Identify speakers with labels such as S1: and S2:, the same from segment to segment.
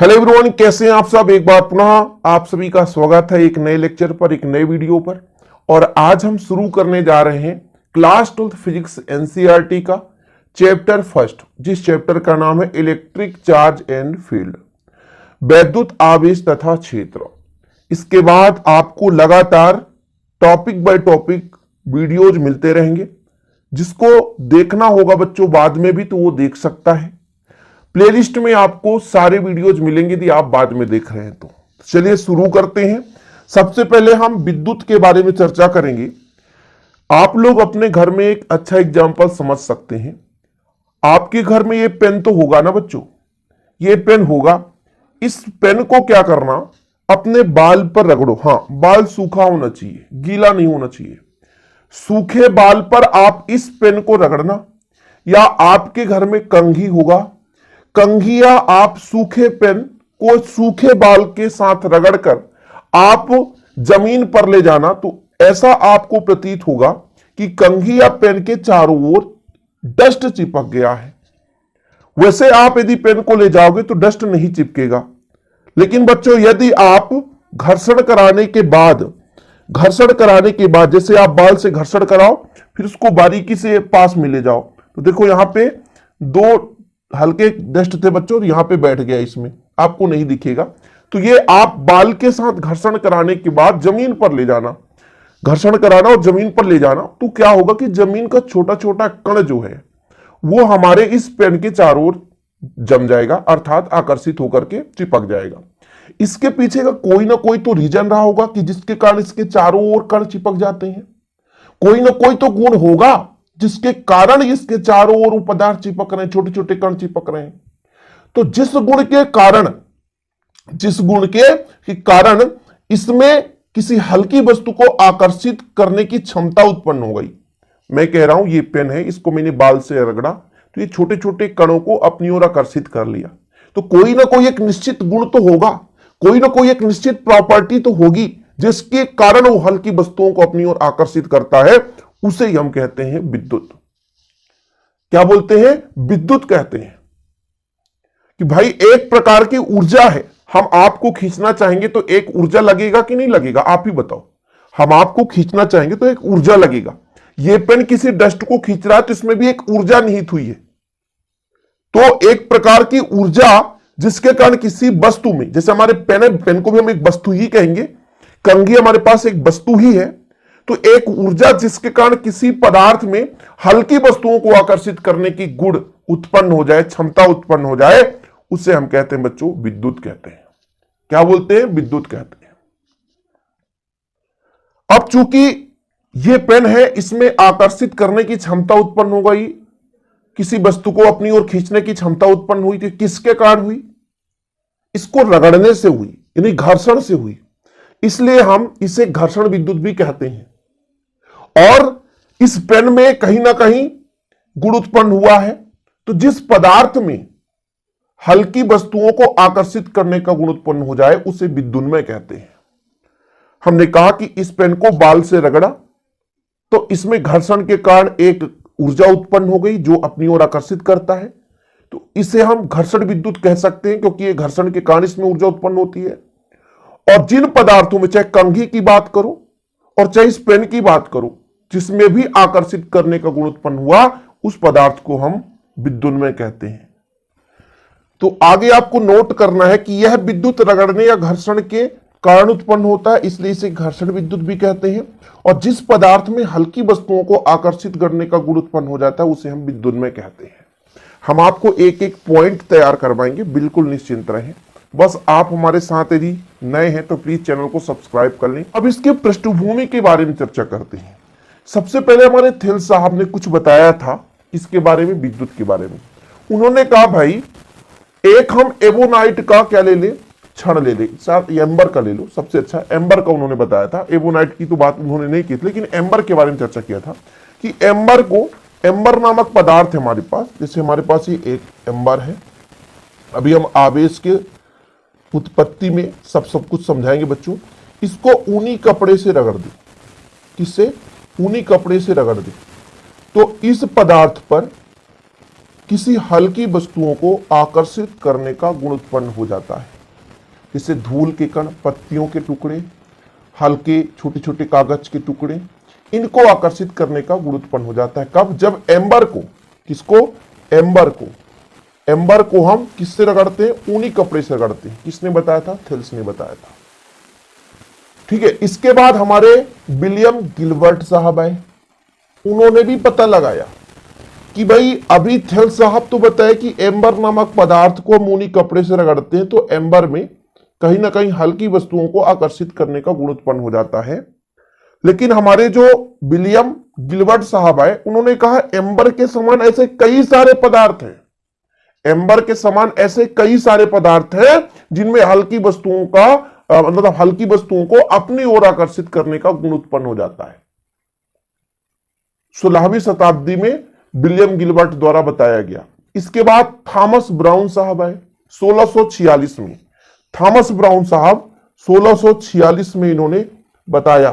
S1: Hello everyone, कैसे हैं आप सब। एक बार पुनः आप सभी का स्वागत है एक नए लेक्चर पर, एक नए वीडियो पर। और आज हम शुरू करने जा रहे हैं क्लास 12 फिजिक्स एनसीईआरटी का चैप्टर फर्स्ट, जिस चैप्टर का नाम है इलेक्ट्रिक चार्ज एंड फील्ड, वैद्युत आवेश तथा क्षेत्र। इसके बाद आपको लगातार टॉपिक बाय टॉपिक वीडियोज मिलते रहेंगे, जिसको देखना होगा बच्चों बाद में भी तो वो देख सकता है। प्लेलिस्ट में आपको सारे वीडियोज मिलेंगे यदि आप बाद में देख रहे हैं तो। चलिए शुरू करते हैं। सबसे पहले हम विद्युत के बारे में चर्चा करेंगे। आप लोग अपने घर में एक अच्छा एग्जांपल समझ सकते हैं। आपके घर में ये पेन तो होगा ना बच्चों, ये पेन होगा। इस पेन को क्या करना, अपने बाल पर रगड़ो। हाँ, बाल सूखा होना चाहिए, गीला नहीं होना चाहिए। सूखे बाल पर आप इस पेन को रगड़ना, या आपके घर में कंघी होगा, कंघिया आप सूखे पेन को सूखे बाल के साथ रगड़कर आप जमीन पर ले जाना, तो ऐसा आपको प्रतीत होगा कि कंघी या पेन के चारों ओर डस्ट चिपक गया है। वैसे आप यदि पेन को ले जाओगे तो डस्ट नहीं चिपकेगा, लेकिन बच्चों यदि आप घर्षण कराने के बाद जैसे आप बाल से घर्षण कराओ, फिर उसको बारीकी से पास में ले जाओ, तो देखो यहां पे दो हल्के डस्ट थे बच्चों, यहां पे बैठ गया, इसमें आपको नहीं दिखेगा। तो ये आप बाल के साथ घर्षण कराने के बाद जमीन पर ले जाना, घर्षण कराना और जमीन पर ले जाना, तो क्या होगा कि जमीन का छोटा छोटा कण जो है वो हमारे इस पेन के चारों ओर जम जाएगा, अर्थात आकर्षित होकर के चिपक जाएगा। इसके पीछे का कोई ना कोई तो रीजन रहा होगा कि जिसके कारण इसके चारों ओर कण चिपक जाते हैं। कोई ना कोई तो गुण होगा जिसके कारण इसके चारों ओर पदार्थ चिपक रहे हैं, छोटे छोटे कण चिपक रहे हैं। तो जिस गुण के कारण इसमें किसी हल्की वस्तु को आकर्षित करने की क्षमता उत्पन्न हो गई। मैं कह रहा हूं ये पेन है, इसको मैंने बाल से रगड़ा तो ये छोटे छोटे कणों को अपनी ओर आकर्षित कर लिया। तो कोई ना कोई एक निश्चित गुण तो होगा, कोई ना कोई एक निश्चित प्रॉपर्टी तो होगी जिसके कारण वो हल्की वस्तुओं को अपनी ओर आकर्षित करता है। उसे ही हम कहते हैं विद्युत। क्या बोलते हैं? विद्युत कहते हैं। कि भाई एक प्रकार की ऊर्जा है, हम आपको खींचना चाहेंगे तो एक ऊर्जा लगेगा कि नहीं लगेगा, आप ही बताओ। हम आपको खींचना चाहेंगे तो एक ऊर्जा लगेगा। ये पेन किसी डस्ट को खींच रहा है तो इसमें भी एक ऊर्जा निहित हुई है। तो एक प्रकार की ऊर्जा जिसके कारण किसी वस्तु में, जैसे हमारे पेन है, पेन को भी हम एक वस्तु ही कहेंगे, कंघी हमारे पास एक वस्तु ही है, तो एक ऊर्जा जिसके कारण किसी पदार्थ में हल्की वस्तुओं को आकर्षित करने की गुण उत्पन्न हो जाए, क्षमता उत्पन्न हो जाए, उसे हम कहते हैं बच्चों विद्युत कहते हैं। क्या बोलते हैं? विद्युत कहते हैं। अब चूंकि यह पेन है, इसमें आकर्षित करने की क्षमता उत्पन्न हो गई, किसी वस्तु को अपनी ओर खींचने की क्षमता उत्पन्न हुई थी। किसके कारण हुई? इसको रगड़ने से हुई, यानी घर्षण से हुई। इसलिए हम इसे घर्षण विद्युत भी कहते हैं। और इस पेन में कहीं ना कहीं गुण उत्पन्न हुआ है। तो जिस पदार्थ में हल्की वस्तुओं को आकर्षित करने का गुण उत्पन्न हो जाए उसे विद्युन्मय कहते हैं। हमने कहा कि इस पेन को बाल से रगड़ा तो इसमें घर्षण के कारण एक ऊर्जा उत्पन्न हो गई जो अपनी ओर आकर्षित करता है, तो इसे हम घर्षण विद्युत कह सकते हैं, क्योंकि ये घर्षण के कारण इसमें ऊर्जा उत्पन्न होती है। और जिन पदार्थों में, चाहे कंघी की बात करो और चाहे इस पेन की बात करो, जिसमें भी आकर्षित करने का गुण उत्पन्न हुआ, उस पदार्थ को हम विद्युन्मय कहते हैं। तो आगे आपको नोट करना है कि यह विद्युत रगड़ने या घर्षण के कारण उत्पन्न होता है, इसलिए इसे घर्षण विद्युत भी कहते हैं। और जिस पदार्थ में हल्की वस्तुओं को आकर्षित करने का गुण उत्पन्न हो जाता है उसे हम विद्युन्मय कहते हैं। हम आपको एक एक पॉइंट तैयार करवाएंगे, बिल्कुल निश्चिंत रहें। बस आप हमारे साथ यदि नए हैं तो प्लीज चैनल को सब्सक्राइब कर लें। अब इसके पृष्ठभूमि के बारे में चर्चा करते हैं। सबसे पहले हमारे थिल साहब ने कुछ बताया था इसके बारे में, विद्युत के बारे में। उन्होंने कहा भाई एक हम एवोनाइट का क्या ले ले, क्षण ले ले, साथ एम्बर का ले लो, सबसे अच्छा एम्बर का उन्होंने बताया था। एवोनाइट की तो बात उन्होंने नहीं की थी, लेकिन एम्बर के बारे में चर्चा किया था कि एम्बर नामक पदार्थ है हमारे पास। जैसे हमारे पास ये एक एम्बर है, अभी हम आवेश के उत्पत्ति में सब कुछ समझाएंगे बच्चों। इसको ऊनी कपड़े से रगड़ दे, किससे? ऊनी कपड़े से रगड़ दे, तो इस पदार्थ पर किसी हल्की वस्तुओं को आकर्षित करने का गुण उत्पन्न हो जाता है। जैसे धूल के कण, पत्तियों के टुकड़े, हल्के छोटे छोटे कागज के टुकड़े, इनको आकर्षित करने का गुण उत्पन्न हो जाता है। कब? जब एम्बर को, किसको? एम्बर को हम किससे रगड़ते हैं? ऊनी कपड़े से रगड़ते हैं। किसने बताया था? थेल्स ने बताया था। ठीक है। इसके बाद हमारे विलियम गिलबर्ट साहब आए। उन्होंने भी पता लगाया कि भाई अभी थेल्स साहब तो बताया कि एम्बर नामक पदार्थ को हम ऊनी कपड़े से रगड़ते हैं तो एम्बर में कहीं ना कहीं हल्की वस्तुओं को आकर्षित करने का गुण उत्पन्न हो जाता है। लेकिन हमारे जो विलियम गिलबर्ट साहब आए, उन्होंने कहा एम्बर के समान ऐसे कई सारे पदार्थ हैं, एम्बर के समान ऐसे कई सारे पदार्थ हैं जिनमें हल्की वस्तुओं का मतलब हल्की वस्तुओं को अपनी ओर आकर्षित करने का गुण उत्पन्न हो जाता है। 16वीं शताब्दी में विलियम गिलबर्ट द्वारा बताया गया। इसके बाद थॉमस ब्राउन साहब आए 1646 में। थॉमस ब्राउन साहब 1646 में इन्होंने बताया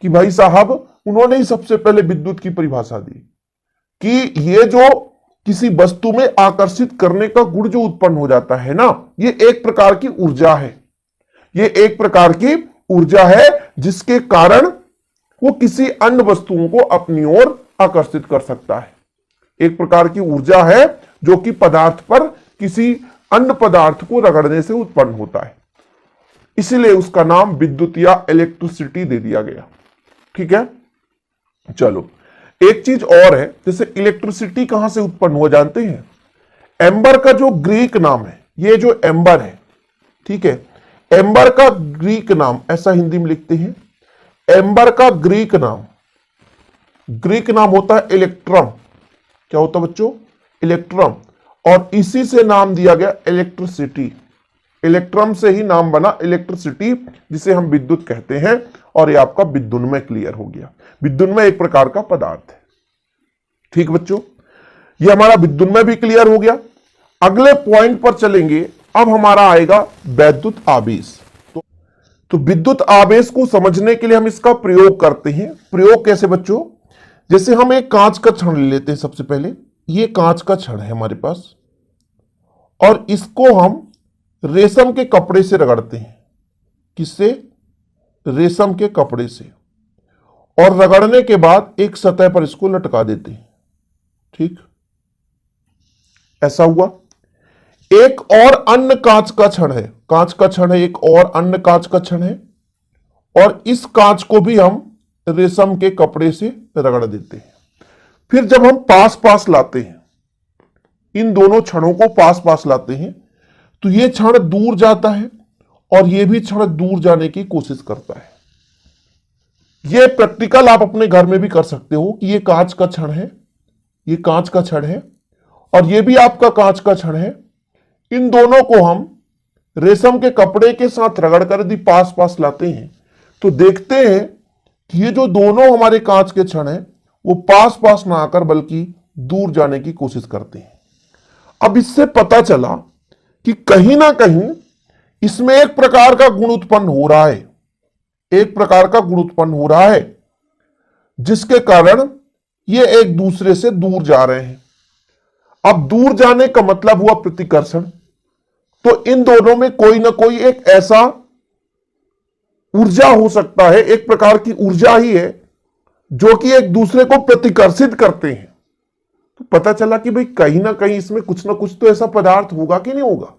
S1: कि भाई साहब, उन्होंने ही सबसे पहले विद्युत की परिभाषा दी कि ये जो किसी वस्तु में आकर्षित करने का गुण जो उत्पन्न हो जाता है ना, ये एक प्रकार की ऊर्जा है। ये एक प्रकार की ऊर्जा है जिसके कारण वो किसी अन्य वस्तुओं को अपनी ओर आकर्षित कर सकता है। एक प्रकार की ऊर्जा है जो कि पदार्थ पर किसी अन्य पदार्थ को रगड़ने से उत्पन्न होता है। इसीलिए उसका नाम विद्युत या इलेक्ट्रिसिटी दे दिया गया। ठीक है। चलो, एक चीज और है, जैसे इलेक्ट्रिसिटी कहां से उत्पन्न हो, जानते हैं? एम्बर का जो ग्रीक नाम है, ये जो एम्बर है, ठीक है, एम्बर का ग्रीक नाम ऐसा हिंदी में लिखते हैं, एम्बर का ग्रीक नाम होता है इलेक्ट्रम। क्या होता है बच्चों? इलेक्ट्रम। और इसी से नाम दिया गया इलेक्ट्रिसिटी। इलेक्ट्रम से ही नाम बना इलेक्ट्रिसिटी, जिसे हम विद्युत कहते हैं। और ये आपका विद्युन्मय क्लियर हो गया। विद्युन्मय एक प्रकार का पदार्थ है। ठीक बच्चों, ये हमारा विद्युन्मय भी क्लियर हो गया। अगले पॉइंट पर चलेंगे। अब हमारा आएगा वैद्युत आवेश। तो विद्युत आवेश को समझने के लिए हम इसका प्रयोग करते हैं। प्रयोग कैसे बच्चों? जैसे हम एक कांच का छड़ ले लेते हैं। सबसे पहले ये कांच का छड़ है हमारे पास, और इसको हम रेशम के कपड़े से रगड़ते हैं। किससे? रेशम के कपड़े से। और रगड़ने के बाद एक सतह पर इसको लटका देते हैं। ठीक, ऐसा हुआ। एक और अन्य कांच का छड़ है, कांच का छड़ है, एक और अन्य कांच का छड़ है, और इस कांच को भी हम रेशम के कपड़े से रगड़ देते हैं। फिर जब हम पास पास लाते हैं, इन दोनों छड़ों को पास पास लाते हैं, तो ये छड़ दूर जाता है और ये भी छड़ दूर जाने की कोशिश करता है। ये प्रैक्टिकल आप अपने घर में भी कर सकते हो कि ये कांच का छड़ है, ये कांच का छड़ है, और ये भी आपका कांच का छड़ है। इन दोनों को हम रेशम के कपड़े के साथ रगड़कर यदि पास पास लाते हैं तो देखते हैं कि ये जो दोनों हमारे कांच के छड़ हैं वो पास पास ना आकर बल्कि दूर जाने की कोशिश करते हैं। अब इससे पता चला कि कहीं ना कहीं इसमें एक प्रकार का गुण उत्पन्न हो रहा है, एक प्रकार का गुण उत्पन्न हो रहा है जिसके कारण ये एक दूसरे से दूर जा रहे हैं। अब दूर जाने का मतलब हुआ प्रतिकर्षण। तो इन दोनों में कोई ना कोई एक ऐसा ऊर्जा हो सकता है, एक प्रकार की ऊर्जा ही है जो कि एक दूसरे को प्रतिकर्षित करते हैं। तो पता चला कि भाई कहीं ना कहीं इसमें कुछ ना कुछ तो ऐसा पदार्थ होगा कि नहीं होगा,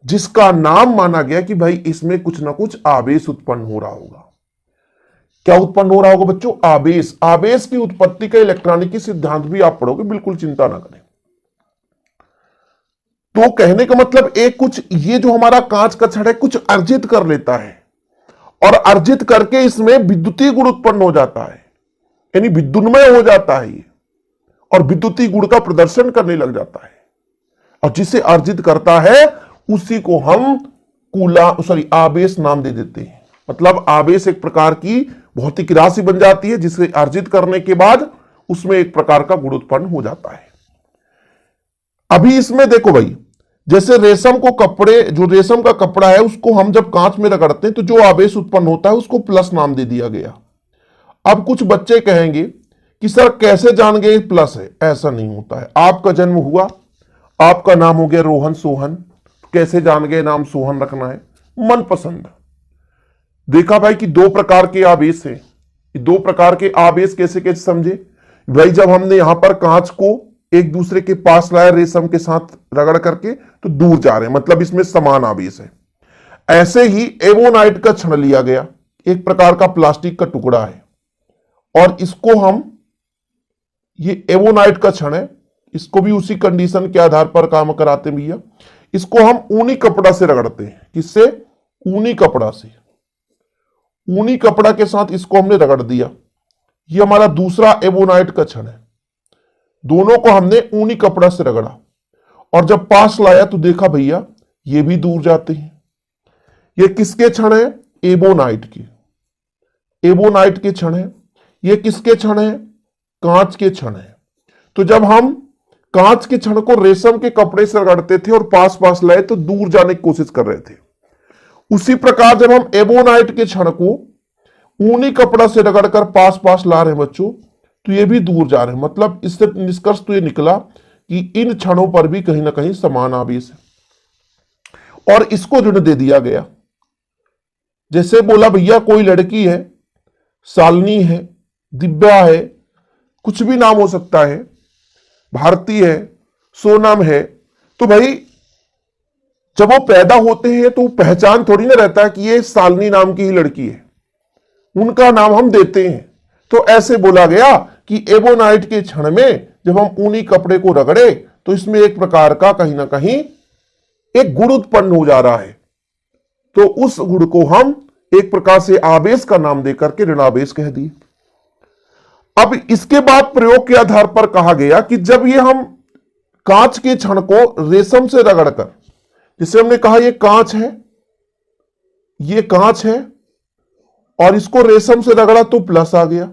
S1: जिसका नाम माना गया कि भाई इसमें कुछ ना कुछ आवेश उत्पन्न हो रहा होगा। क्या उत्पन्न हो रहा होगा बच्चों? आवेश। आवेश की उत्पत्ति का इलेक्ट्रॉनिकी सिद्धांत भी आप पढ़ोगे, बिल्कुल चिंता ना करें। तो कहने का मतलब एक कुछ, ये जो हमारा कांच का छड़ है कुछ अर्जित कर लेता है, और अर्जित करके इसमें विद्युतीय गुण उत्पन्न हो जाता है, यानी विद्युन्मय हो जाता है ये, और विद्युतीय गुण का प्रदर्शन करने लग जाता है। और जिसे अर्जित करता है उसी को हम आवेश नाम दे देते हैं। मतलब आवेश एक प्रकार की भौतिक राशि बन जाती है जिसे अर्जित करने के बाद उसमें एक प्रकार का गुण उत्पन्न हो जाता है। अभी इसमें देखो भाई, जैसे रेशम को कपड़े, जो रेशम का कपड़ा है उसको हम जब कांच में रगड़ते हैं तो जो आवेश उत्पन्न होता है उसको प्लस नाम दे दिया गया। अब कुछ बच्चे कहेंगे कि सर कैसे जान गए प्लस है। ऐसा नहीं होता है। आपका जन्म हुआ, आपका नाम हो गया रोहन सोहन, कैसे जान गए नाम सोहन रखना है? मनपसंद। देखा भाई कि दो प्रकार के आवेश हैं। दो प्रकार के आवेश कैसे कैसे समझे भाई? जब हमने यहां पर कांच को एक दूसरे के पास लाया रेशम के साथ रगड़ करके, तो दूर जा रहे हैं, मतलब इसमें समान आवेश है। ऐसे ही एवोनाइट का क्षण लिया गया, एक प्रकार का प्लास्टिक का टुकड़ा है, और इसको हम, ये एवोनाइट का क्षण है, इसको भी उसी कंडीशन के आधार पर काम कराते हैं भैया। इसको हम ऊनी कपड़ा से रगड़ते हैं। किससे? ऊनी कपड़ा से। ऊनी कपड़ा के साथ इसको हमने रगड़ दिया। ये हमारा दूसरा एवोनाइट का क्षण है। दोनों को हमने ऊनी कपड़ा से रगड़ा, और जब पास लाया तो देखा भैया ये भी दूर जाते हैं। ये किसके क्षण है? एवोनाइट के। एवोनाइट के क्षण है। ये किसके क्षण है? कांच के क्षण है। तो जब हम कांच के क्षण को रेशम के कपड़े से रगड़ते थे और पास पास लाए तो दूर जाने की कोशिश कर रहे थे। उसी प्रकार जब हम एवोनाइट के क्षण को ऊनी कपड़ा से रगड़कर पास पास ला रहे हैं बच्चों, तो ये भी दूर जा रहे हैं। मतलब इससे निष्कर्ष तो ये निकला कि इन क्षणों पर भी कहीं ना कहीं समान आवेश है, और इसको ऋण दे दिया गया। जैसे बोला भैया कोई लड़की है, शालिनी है, दिव्या है, कुछ भी नाम हो सकता है, भारती है, सोनम है, तो भाई जब वो पैदा होते हैं तो पहचान थोड़ी ना रहता है कि ये शालिनी नाम की ही लड़की है, उनका नाम हम देते हैं। तो ऐसे बोला गया कि एवोनाइट के क्षण में जब हम ऊनी कपड़े को रगड़े तो इसमें एक प्रकार का कहीं ना कहीं एक गुण उत्पन्न हो जा रहा है, तो उस गुण को हम एक प्रकार से आवेश का नाम देकर के ऋणावेश कह दिए। अब इसके बाद प्रयोग के आधार पर कहा गया कि जब ये हम कांच के क्षण को रेशम से रगड़कर, जिसे हमने कहा ये कांच है, ये कांच है, और इसको रेशम से रगड़ा तो प्लस आ गया।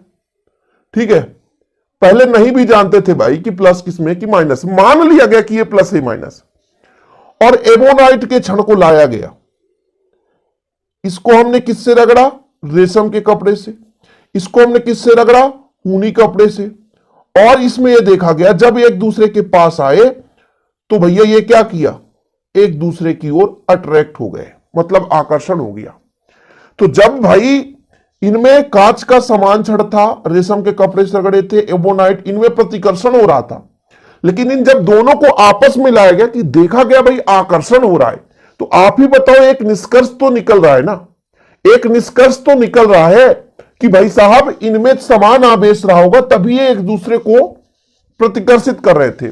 S1: ठीक है, पहले नहीं भी जानते थे भाई कि प्लस किसमें कि माइनस, मान लिया गया कि ये प्लस है माइनस, और एवोनाइट के क्षण को लाया गया। इसको हमने किससे रगड़ा? रेशम के कपड़े से। इसको हमने किससे रगड़ा? ऊनी कपड़े से। और इसमें यह देखा गया जब एक दूसरे के पास आए तो भैया ये क्या किया? एक दूसरे की ओर अट्रैक्ट हो गए, मतलब आकर्षण हो गया। तो जब भाई इनमें कांच का समान क्षण था, रेशम के कपड़े से रगड़े थे, एवोनाइट, इनमें प्रतिकर्षण हो रहा था, लेकिन इन जब दोनों को आपस में लाया गया कि देखा गया भाई आकर्षण हो रहा है, तो आप ही बताओ, एक निष्कर्ष तो निकल रहा है ना, एक निष्कर्ष तो निकल रहा है कि भाई साहब इनमें समान आवेश रहा होगा, तभी ये एक दूसरे को प्रतिकर्षित कर रहे थे।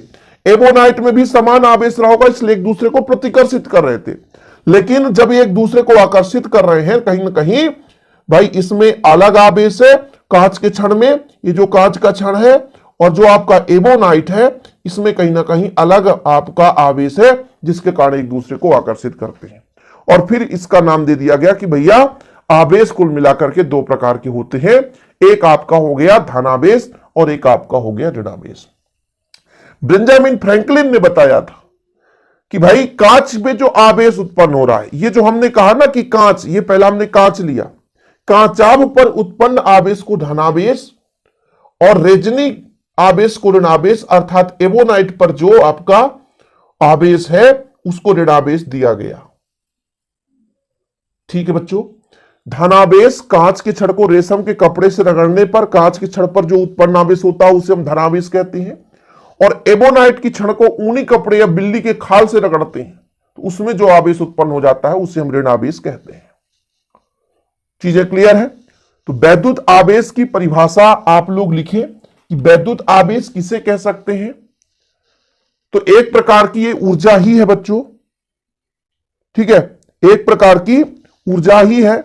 S1: एवोनाइट में भी समान आवेश रहा होगा, इसलिए एक दूसरे को प्रतिकर्षित कर रहे थे। लेकिन जब ये एक दूसरे को आकर्षित कर रहे हैं कहीं ना कहीं, भाई इसमें अलग आवेश है कांच के क्षण में, ये जो कांच का क्षण है, और जो आपका एवोनाइट है इसमें कहीं ना कहीं अलग आपका आवेश है, जिसके कारण एक दूसरे को आकर्षित करते हैं। और फिर इसका नाम दे दिया गया कि भैया आवेश कुल मिलाकर के दो प्रकार के होते हैं, एक आपका हो गया धनावेश और एक आपका हो गया ऋणावेश। बेंजामिन फ्रैंकलिन ने बताया था कि भाई कांच में जो आवेश उत्पन्न हो रहा है, ये जो हमने कहा ना कि कांच, ये पहला हमने कांच लिया, कांचाभ पर उत्पन्न आवेश को धनावेश और रेजनी आवेश को ऋणावेश, अर्थात एवोनाइट पर जो आपका आवेश है उसको ऋणावेश दिया गया। ठीक है बच्चों, धनावेश कांच के छड़ को रेशम के कपड़े से रगड़ने पर कांच के छड़ पर जो उत्पन्न आवेश होता है उसे हम धनावेश कहते हैं, और एबोनाइट की छड़ को ऊनी कपड़े या बिल्ली के खाल से रगड़ते हैं तो उसमें जो आवेश उत्पन्न हो जाता है उसे हम ऋणावेश कहते हैं। चीजें क्लियर है? तो वैद्युत आवेश की परिभाषा आप लोग लिखें कि वैद्युत आवेश किसे कह सकते हैं। तो एक प्रकार की ये ऊर्जा ही है बच्चों, ठीक है, एक प्रकार की ऊर्जा ही है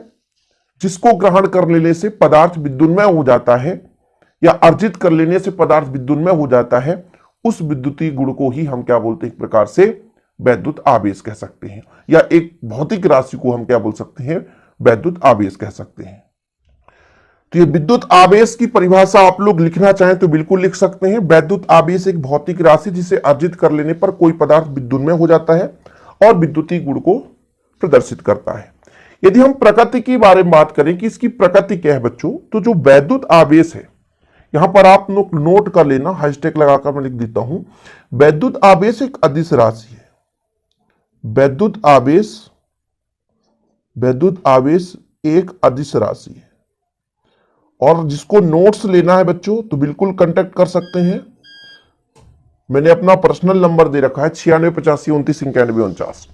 S1: जिसको ग्रहण कर लेने से पदार्थ विद्युन्मय हो जाता है, या अर्जित कर लेने से पदार्थ विद्युन्मय हो जाता है। उस विद्युतीय गुण को ही हम क्या बोलते हैं? एक प्रकार से वैद्युत आवेश कह सकते हैं, या एक भौतिक राशि को हम क्या बोल सकते हैं? वैद्युत आवेश कह सकते हैं। तो ये विद्युत आवेश की परिभाषा आप लोग लिखना चाहें तो बिल्कुल लिख सकते हैं। वैद्युत आवेश एक भौतिक राशि जिसे अर्जित कर लेने पर कोई पदार्थ विद्युन्मय हो जाता है और विद्युतीय गुण को प्रदर्शित करता है। यदि हम प्रकृति के बारे में बात करें कि इसकी प्रकृति क्या है बच्चों, तो जो वैद्युत आवेश है यहां पर आप नोट कर लेना, हैशटैग लगाकर मैं लिख देता हूं। वैद्युत आवेश एक अदिश राशि है। वैद्युत आवेश एक अदिश राशि है। और जिसको नोट्स लेना है बच्चों तो बिल्कुल कांटेक्ट कर सकते हैं। मैंने अपना पर्सनल नंबर दे रखा है 9685299149।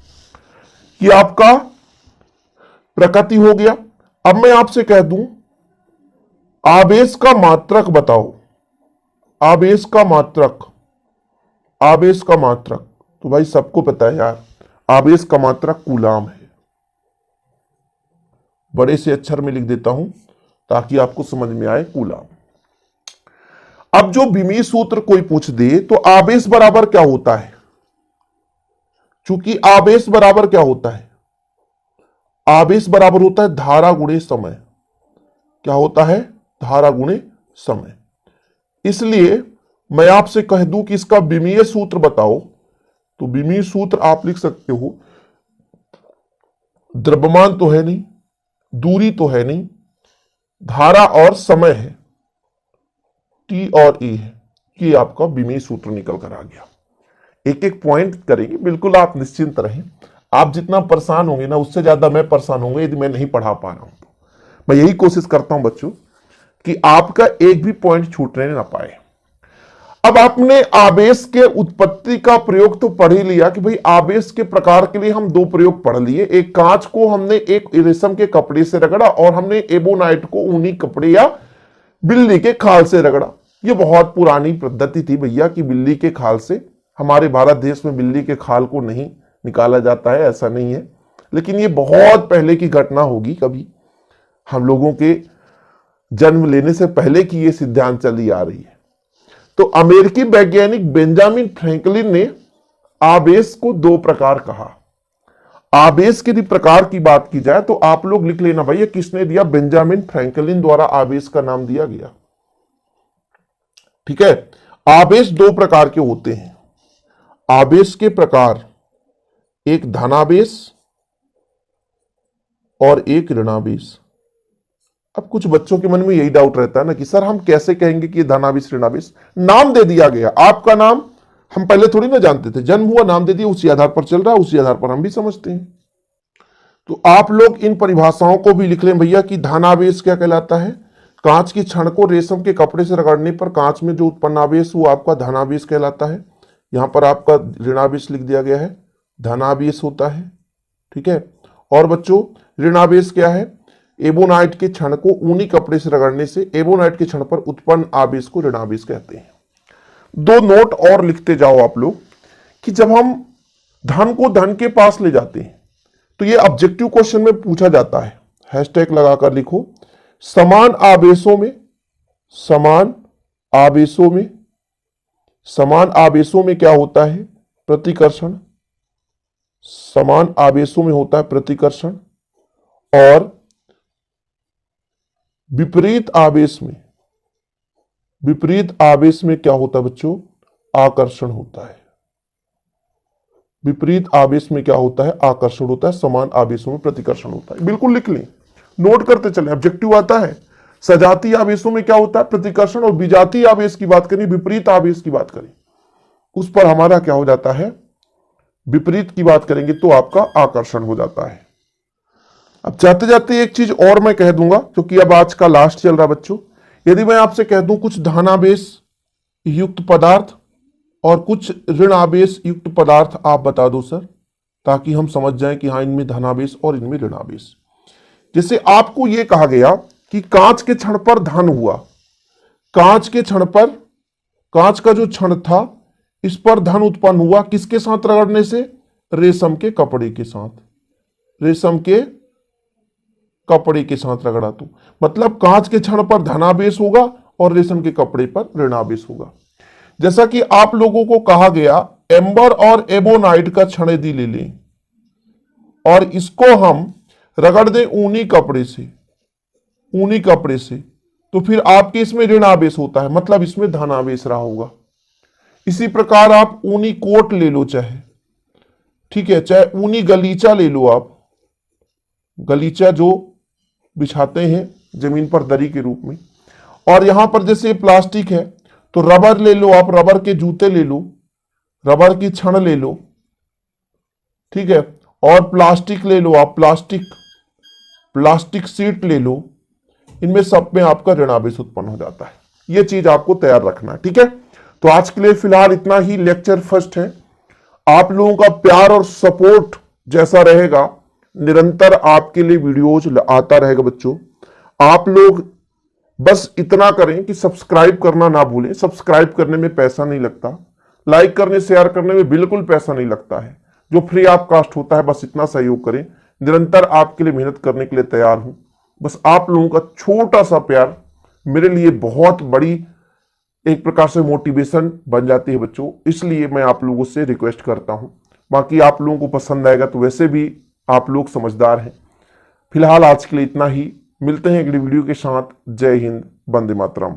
S1: ये आपका प्रकृति हो गया। अब मैं आपसे कह दूं आवेश का मात्रक बताओ। आवेश का मात्रक तो भाई सबको पता है यार, आवेश का मात्रक कूलाम है। बड़े से अक्षर में लिख देता हूं ताकि आपको समझ में आए, कूलाम। अब जो विमीय सूत्र कोई पूछ दे तो आवेश बराबर क्या होता है, चूंकि आवेश बराबर क्या होता है, आवेश बराबर होता है धारा गुणे समय। क्या होता है, धारा गुणे समय। इसलिए मैं आपसे कह दूं कि इसका विमीय सूत्र बताओ, तो विमीय सूत्र आप लिख सकते हो, द्रव्यमान तो है नहीं, दूरी तो है नहीं, धारा और समय है, टी और ई है। ये आपका विमीय सूत्र निकल कर आ गया। एक एक पॉइंट करेंगे, बिल्कुल आप निश्चिंत रहें। आप जितना परेशान होंगे ना उससे ज्यादा मैं परेशान होंगे यदि मैं नहीं पढ़ा पा रहा हूं तो। मैं यही कोशिश करता हूं बच्चों कि आपका एक भी पॉइंट छूटने ना पाए। अब आपने आवेश के उत्पत्ति का प्रयोग तो पढ़ ही लिया कि भाई आवेश के प्रकार के लिए हम दो प्रयोग पढ़ लिए। एक कांच को हमने एक रेशम के कपड़े से रगड़ा और हमने एबोनाइट को ऊनी कपड़े या बिल्ली के खाल से रगड़ा। ये बहुत पुरानी पद्धति थी भैया कि बिल्ली के खाल से, हमारे भारत देश में बिल्ली के खाल को नहीं निकाला जाता है, ऐसा नहीं है, लेकिन ये बहुत पहले की घटना होगी, कभी हम लोगों के जन्म लेने से पहले की ये सिद्धांत चली आ रही है। तो अमेरिकी वैज्ञानिक बेंजामिन फ्रैंकलिन ने आवेश को दो प्रकार कहा। आवेश के यदि प्रकार की बात की जाए तो आप लोग लिख लेना भैया किसने दिया, बेंजामिन फ्रैंकलिन द्वारा आवेश का नाम दिया गया। ठीक है, आवेश दो प्रकार के होते हैं। आवेश के प्रकार, एक धनावेश और एक ऋणावेश। अब कुछ बच्चों के मन में यही डाउट रहता है ना कि सर हम कैसे कहेंगे कि धनावेश ऋणावेश, नाम दे दिया गया, आपका नाम हम पहले थोड़ी ना जानते थे, जन्म हुआ नाम दे दिया, उसी आधार पर चल रहा है, उसी आधार पर हम भी समझते हैं। तो आप लोग इन परिभाषाओं को भी लिख लें भैया कि धनावेश क्या कहलाता है, कांच की छड़ को रेशम के कपड़े से रगड़ने पर कांच में जो उत्पन्न आवेश वो आपका धनावेश कहलाता है। यहां पर आपका ऋणावेश लिख दिया गया है, धनावेश होता है। ठीक है, और बच्चों ऋणावेश क्या है, एबोनाइट के क्षण को ऊनी कपड़े से रगड़ने से एबोनाइट के क्षण पर उत्पन्न आवेश को ऋणावेश कहते हैं। दो नोट और लिखते जाओ आप लोग कि जब हम धन को धन के पास ले जाते हैं तो ये ऑब्जेक्टिव क्वेश्चन में पूछा जाता है, हैशटैग लगाकर लिखो, समान आवेशों में क्या होता है, प्रतिकर्षण। समान आवेशों में होता है प्रतिकर्षण, और विपरीत आवेश में क्या होता है बच्चों, आकर्षण होता है। विपरीत आवेश में क्या होता है, आकर्षण होता है, समान आवेशों में प्रतिकर्षण होता है। बिल्कुल लिख लें, नोट करते चले, ऑब्जेक्टिव आता है। सजातीय आवेशों में क्या होता है, प्रतिकर्षण, और विजातीय आवेश की बात करें, विपरीत आवेश की बात करें, उस पर हमारा क्या हो जाता है, विपरीत की बात करेंगे तो आपका आकर्षण हो जाता है। अब जाते जाते एक चीज और मैं कह दूंगा क्योंकि अब आज का लास्ट चल रहा बच्चों, यदि मैं आपसे कह दूं कुछ धनावेश युक्त पदार्थ और कुछ ऋण आवेश युक्त पदार्थ आप बता दो सर, ताकि हम समझ जाएं कि हाँ इनमें धनावेश और इनमें ऋणावेश। जैसे आपको यह कहा गया कि कांच के क्षण पर धन हुआ, कांच के क्षण पर, कांच का जो क्षण था इस पर धन उत्पन्न हुआ, किसके साथ रगड़ने से, रेशम के कपड़े के साथ, रेशम के कपड़े के साथ रगड़ा तो मतलब कांच के क्षण पर धनावेश होगा और रेशम के कपड़े पर ऋणावेश होगा। जैसा कि आप लोगों को कहा गया एम्बर और एबोनाइट का क्षण यदि ले लें और इसको हम रगड़ दें ऊनी कपड़े से, तो फिर आपके इसमें ऋणावेश होता है, मतलब इसमें धनावेश रहा होगा। इसी प्रकार आप ऊनी कोट ले लो चाहे, ठीक है, चाहे ऊनी गलीचा ले लो, आप गलीचा जो बिछाते हैं जमीन पर दरी के रूप में, और यहां पर जैसे प्लास्टिक है तो रबर ले लो, आप रबर के जूते ले लो, रबर की छड़ ले लो, ठीक है। और प्लास्टिक ले लो आप, प्लास्टिक सीट ले लो। इनमें सब में आपका ऋणावेश उत्पन्न हो जाता है। यह चीज आपको तैयार रखना है, ठीक है। तो आज के लिए फिलहाल इतना ही। लेक्चर फर्स्ट है। आप लोगों का प्यार और सपोर्ट जैसा रहेगा, निरंतर आपके लिए वीडियोज आता रहेगा बच्चों। आप लोग बस इतना करें कि सब्सक्राइब करना ना भूलें। सब्सक्राइब करने में पैसा नहीं लगता, लाइक करने शेयर करने में बिल्कुल पैसा नहीं लगता है, जो फ्री ऑफ कॉस्ट होता है। बस इतना सहयोग करें। निरंतर आपके लिए मेहनत करने के लिए तैयार हूं। बस आप लोगों का छोटा सा प्यार मेरे लिए बहुत बड़ी एक प्रकार से मोटिवेशन बन जाती है बच्चों। इसलिए मैं आप लोगों से रिक्वेस्ट करता हूं। बाकी आप लोगों को पसंद आएगा तो वैसे भी आप लोग समझदार हैं। फिलहाल आज के लिए इतना ही। मिलते हैं अगली वीडियो के साथ। जय हिंद, वंदे मातरम।